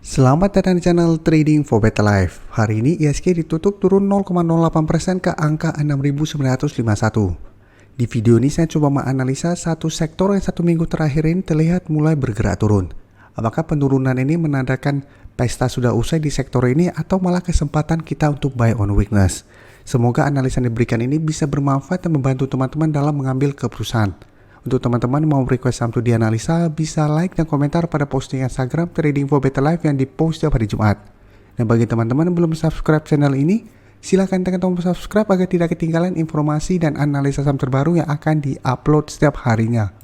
Selamat datang di channel Trading for Better Life. Hari ini ISG ditutup turun 0,08% ke angka 6.951. Di video ini saya coba menganalisa satu sektor yang satu minggu terakhir ini terlihat mulai bergerak turun. Apakah penurunan ini menandakan pesta sudah usai di sektor ini atau malah kesempatan kita untuk buy on weakness? Semoga analisa yang diberikan ini bisa bermanfaat dan membantu teman-teman dalam mengambil keputusan. Untuk teman-teman mau request saham untuk dianalisa, bisa like dan komentar pada posting Instagram Trading for Better Life yang dipost setiap hari Jumat. Dan bagi teman-teman yang belum subscribe channel ini, silahkan tekan tombol subscribe agar tidak ketinggalan informasi dan analisa saham terbaru yang akan di-upload setiap harinya.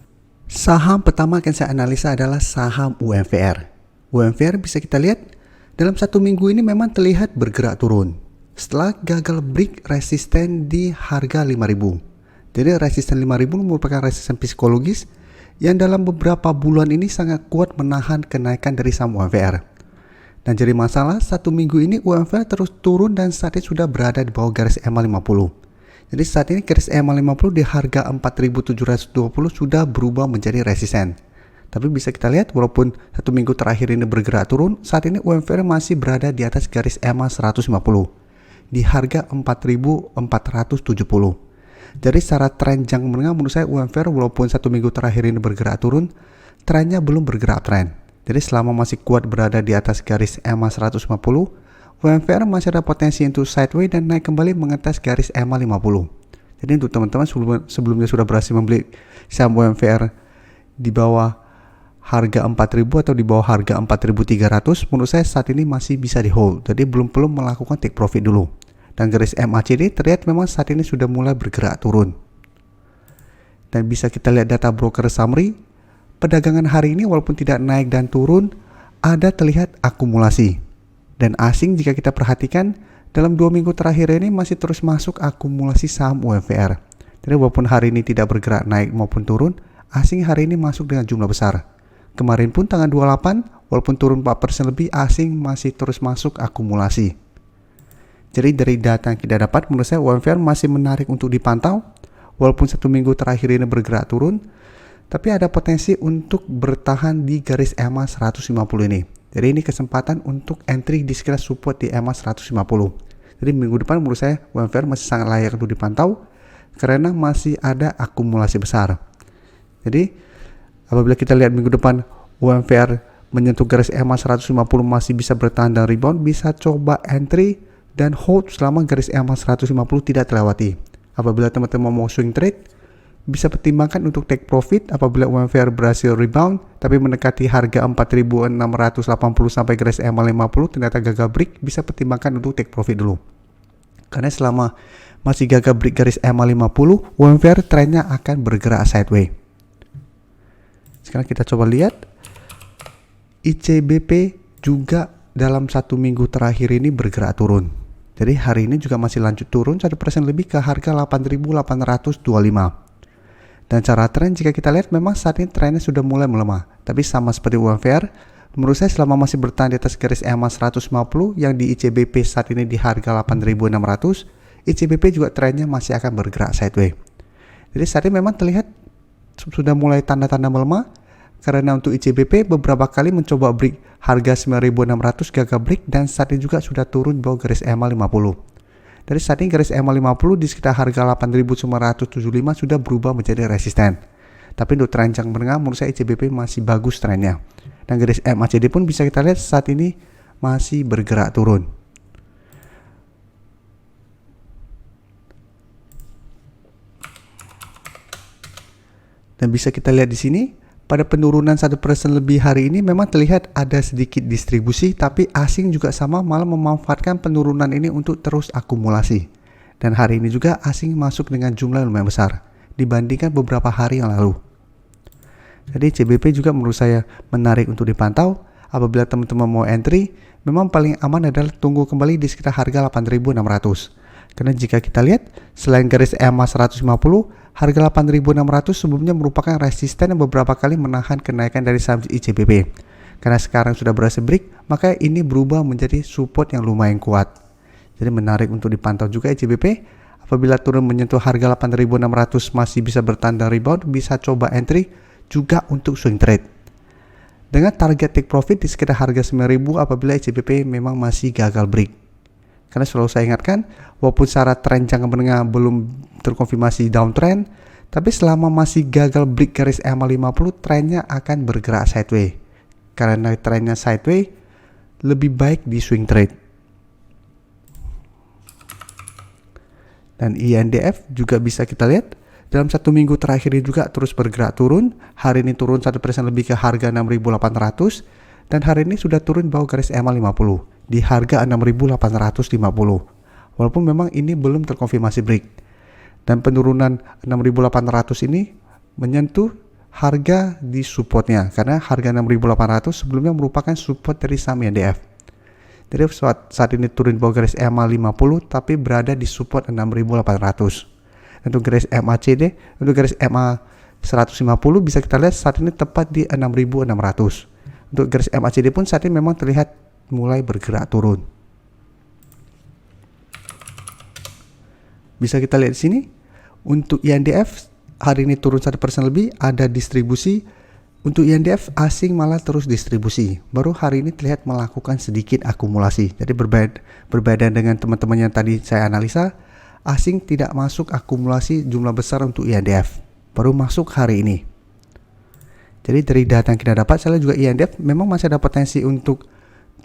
Saham pertama yang saya analisa adalah saham UMVR. UMVR bisa kita lihat dalam satu minggu ini memang terlihat bergerak turun setelah gagal break resisten di harga 5.000. Jadi resisten 5.000 merupakan resisten psikologis yang dalam beberapa bulan ini sangat kuat menahan kenaikan dari saham UMVR. Dan jadi masalah satu minggu ini UMVR terus turun dan saat ini sudah berada di bawah garis EMA 50. Jadi saat ini garis EMA 50 di harga 4.720 sudah berubah menjadi resisten. Tapi bisa kita lihat walaupun satu minggu terakhir ini bergerak turun, saat ini UMVR masih berada di atas garis EMA 150 di harga 4.470. Jadi secara tren jangka menengah menurut saya UMVR walaupun satu minggu terakhir ini bergerak turun, trennya belum bergerak tren. Jadi selama masih kuat berada di atas garis EMA 150, UMVR masih ada potensi untuk sideways dan naik kembali mengetes garis EMA 50. Jadi untuk teman-teman sebelumnya sudah berhasil membeli saham UMVR di bawah harga 4.000 atau di bawah harga 4.300, menurut saya saat ini masih bisa di hold. Jadi belum melakukan take profit dulu. Dan garis MACD terlihat memang saat ini sudah mulai bergerak turun. Dan bisa kita lihat data broker summary, perdagangan hari ini walaupun tidak naik dan turun, ada terlihat akumulasi. Dan asing jika kita perhatikan, dalam 2 minggu terakhir ini masih terus masuk akumulasi saham UMVR. Jadi walaupun hari ini tidak bergerak naik maupun turun, asing hari ini masuk dengan jumlah besar. Kemarin pun tanggal 28, walaupun turun 4% lebih, asing masih terus masuk akumulasi. Jadi dari data yang kita dapat, menurut saya UMVR masih menarik untuk dipantau. Walaupun satu minggu terakhir ini bergerak turun, tapi ada potensi untuk bertahan di garis EMA 150 ini. Jadi ini kesempatan untuk entry di sekitar support di EMA 150. Jadi minggu depan menurut saya UMVR masih sangat layak untuk dipantau karena masih ada akumulasi besar. Jadi apabila kita lihat minggu depan UMVR menyentuh garis EMA 150 masih bisa bertahan dan rebound, bisa coba entry dan hold selama garis EMA 150 tidak terlewati. Apabila teman-teman mau swing trade, bisa pertimbangkan untuk take profit apabila UMVR berhasil rebound tapi mendekati harga 4.680 sampai garis EMA 50 ternyata gagal break, bisa pertimbangkan untuk take profit dulu. Karena selama masih gagal break garis EMA 50, UMVR trennya akan bergerak sideways. Sekarang kita coba lihat ICBP juga dalam satu minggu terakhir ini bergerak turun. Jadi hari ini juga masih lanjut turun 1% lebih ke harga 8.825. Dan cara tren jika kita lihat memang saat ini trennya sudah mulai melemah. Tapi sama seperti UMVR, menurut saya selama masih bertahan di atas garis EMA 150 yang di ICBP saat ini di harga 8.600, ICBP juga trennya masih akan bergerak sideways. Jadi saat ini memang terlihat sudah mulai tanda-tanda melemah. Karena untuk ICBP beberapa kali mencoba break harga 9.600 gagal break dan saat ini juga sudah turun bawah garis EMA 50. Dari saat ini garis EMA 50 di sekitar harga 8.975 sudah berubah menjadi resisten. Tapi untuk tren jangka menengah menurut saya ICBP masih bagus trennya. Dan garis MACD pun bisa kita lihat saat ini masih bergerak turun. Dan bisa kita lihat di sini pada penurunan 1% lebih hari ini memang terlihat ada sedikit distribusi, tapi asing juga sama malah memanfaatkan penurunan ini untuk terus akumulasi. Dan hari ini juga asing masuk dengan jumlah yang lumayan besar dibandingkan beberapa hari yang lalu. Jadi CBP juga menurut saya menarik untuk dipantau. Apabila teman-teman mau entry, memang paling aman adalah tunggu kembali di sekitar harga 8.600. Karena jika kita lihat selain garis EMA 150, harga 8.600 sebelumnya merupakan resisten yang beberapa kali menahan kenaikan dari saham ICBP. Karena sekarang sudah berhasil break, maka ini berubah menjadi support yang lumayan kuat. Jadi menarik untuk dipantau juga ICBP. Apabila turun menyentuh harga 8.600 masih bisa bertahan dan rebound, bisa coba entry juga untuk swing trade. dengan target take profit di sekitar harga 9.000 apabila ICBP memang masih gagal break. Karena selalu saya ingatkan, walaupun secara tren jangka menengah belum terkonfirmasi downtrend, tapi selama masih gagal break garis EMA 50, trennya akan bergerak sideways. Karena trennya sideways, lebih baik di swing trade. Dan INDF juga bisa kita lihat dalam 1 minggu terakhir ini juga terus bergerak turun. Hari ini turun 1% lebih ke harga 6.800 dan hari ini sudah turun bawah garis EMA 50 di harga 6.850. Walaupun memang ini belum terkonfirmasi break. Dan penurunan 6.800 ini menyentuh harga di supportnya karena harga 6.800 sebelumnya merupakan support dari saham INDF. Jadi saat ini turun bawah garis EMA 50 tapi berada di support 6.800. Untuk garis MACD, untuk garis MA 150 bisa kita lihat saat ini tepat di 6.600. Untuk garis MACD pun saat ini memang terlihat mulai bergerak turun. Bisa kita lihat di sini untuk INDF hari ini turun 1% lebih, ada distribusi. Untuk INDF asing malah terus distribusi. Baru hari ini terlihat melakukan sedikit akumulasi. Jadi berbeda dengan teman-teman yang tadi saya analisa, asing tidak masuk akumulasi jumlah besar untuk INDF. Baru masuk hari ini. Jadi dari data yang kita dapat, saya lihat juga INDF memang masih ada potensi untuk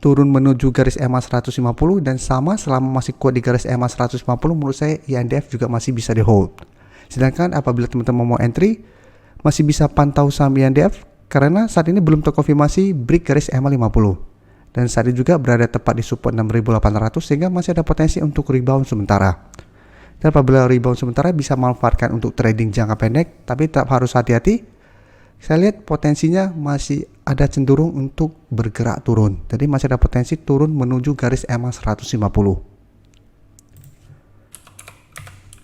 turun menuju garis EMA 150 dan sama selama masih kuat di garis EMA 150 menurut saya INDF juga masih bisa di hold. Sedangkan apabila teman-teman mau entry, masih bisa pantau saham INDF karena saat ini belum terkonfirmasi break garis EMA 50 dan saat ini juga berada tepat di support 6.800 sehingga masih ada potensi untuk rebound sementara. Dan apabila rebound sementara bisa manfaatkan untuk trading jangka pendek, tapi tetap harus hati-hati. Saya lihat potensinya masih ada cenderung untuk bergerak turun. Jadi masih ada potensi turun menuju garis EMA 150.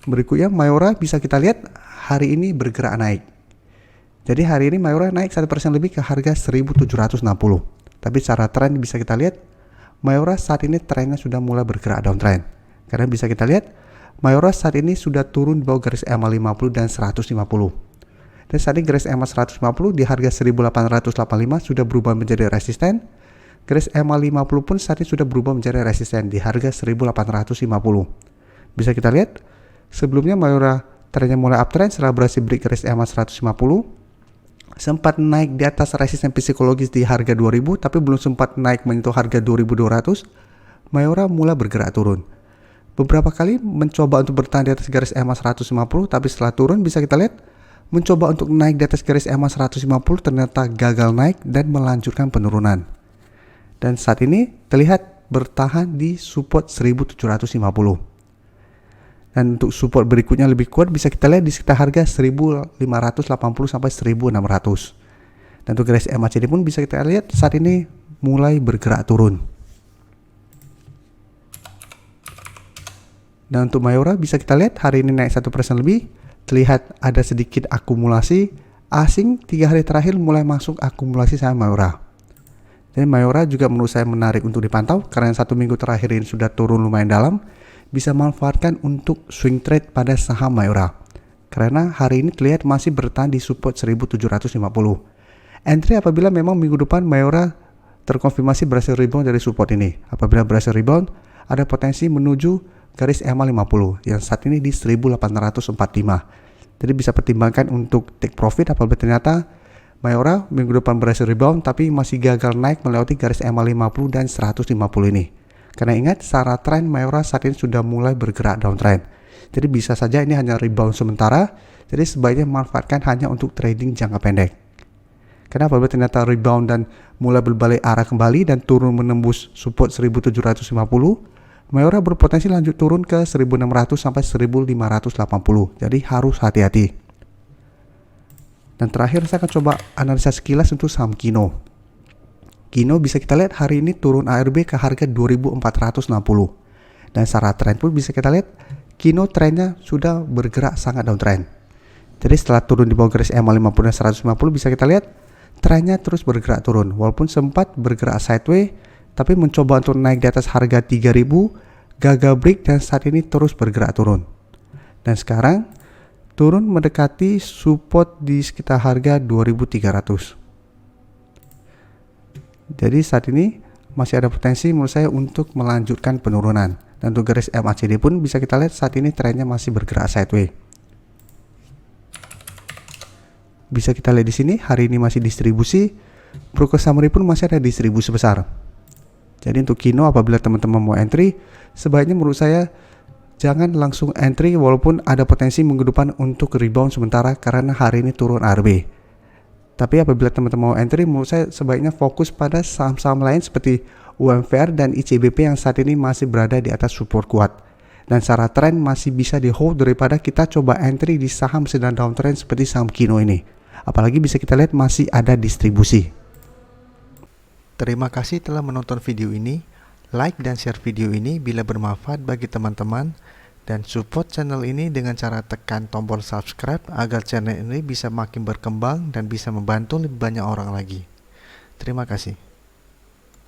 Berikutnya Mayora bisa kita lihat hari ini bergerak naik. Jadi hari ini Mayora naik 1% lebih ke harga 1.760. Tapi secara tren bisa kita lihat Mayora saat ini trennya sudah mulai bergerak downtrend. Karena bisa kita lihat Mayora saat ini sudah turun di bawah garis EMA 50 dan 150. Dan saat ini garis EMA 150 di harga 1.885 sudah berubah menjadi resisten. Garis EMA 50 pun saat ini sudah berubah menjadi resisten di harga 1.850. Bisa kita lihat sebelumnya Mayora trennya mulai uptrend setelah berhasil break garis EMA 150. Sempat naik di atas resisten psikologis di harga 2000 tapi belum sempat naik menyentuh harga 2200. Mayora mulai bergerak turun. Beberapa kali mencoba untuk bertahan di atas garis EMA 150 tapi setelah turun bisa kita lihat mencoba untuk naik di atas garis EMA 150 ternyata gagal naik dan melanjutkan penurunan. Dan saat ini terlihat bertahan di support 1750. Dan untuk support berikutnya lebih kuat bisa kita lihat di sekitar harga 1.580 sampai 1.600. Dan untuk garis MACD pun bisa kita lihat saat ini mulai bergerak turun. Dan untuk Mayora bisa kita lihat hari ini naik 1% lebih. Terlihat ada sedikit akumulasi. Asing 3 hari terakhir mulai masuk akumulasi saham Mayora. Dan Mayora juga menurut saya menarik untuk dipantau karena 1 minggu terakhir ini sudah turun lumayan dalam. Bisa manfaatkan untuk swing trade pada saham Mayora. Karena hari ini terlihat masih bertahan di support 1750. Entry apabila memang minggu depan Mayora terkonfirmasi berhasil rebound dari support ini. Apabila berhasil rebound, ada potensi menuju garis EMA 50 yang saat ini di 1845. Jadi bisa pertimbangkan untuk take profit apabila ternyata Mayora minggu depan berhasil rebound tapi masih gagal naik melewati garis EMA 50 dan 150 ini. Karena ingat, secara tren Mayora saat ini sudah mulai bergerak downtrend. Jadi bisa saja ini hanya rebound sementara. Jadi sebaiknya manfaatkan hanya untuk trading jangka pendek. Karena apabila ternyata rebound dan mulai berbalik arah kembali dan turun menembus support 1750, Mayora berpotensi lanjut turun ke 1600 sampai 1580. Jadi harus hati-hati. Dan terakhir saya akan coba analisa sekilas untuk saham Kino. Kino bisa kita lihat hari ini turun ARB ke harga 2460. Dan secara tren pun bisa kita lihat Kino trennya sudah bergerak sangat downtrend. Jadi setelah turun di bawah garis EMA 50 dan 150 bisa kita lihat trennya terus bergerak turun. Walaupun sempat bergerak sideways tapi mencoba untuk naik di atas harga 3000, gagal break dan saat ini terus bergerak turun. Dan sekarang turun mendekati support di sekitar harga 2300. Jadi saat ini masih ada potensi menurut saya untuk melanjutkan penurunan. Dan untuk garis MACD pun bisa kita lihat saat ini trennya masih bergerak sideways. Bisa kita lihat di sini hari ini masih distribusi. Broker summary pun masih ada distribusi besar. Jadi untuk Kino apabila teman-teman mau entry, sebaiknya menurut saya jangan langsung entry walaupun ada potensi minggu depan untuk rebound sementara karena hari ini turun ARB. Tapi apabila teman-teman mau entry, menurut saya sebaiknya fokus pada saham-saham lain seperti UMVR dan ICBP yang saat ini masih berada di atas support kuat. Dan secara tren masih bisa di hold daripada kita coba entry di saham sedang downtrend seperti saham Kino ini. Apalagi bisa kita lihat masih ada distribusi. Terima kasih telah menonton video ini. Like dan share video ini bila bermanfaat bagi teman-teman. Dan support channel ini dengan cara tekan tombol subscribe agar channel ini bisa makin berkembang dan bisa membantu lebih banyak orang lagi. Terima kasih.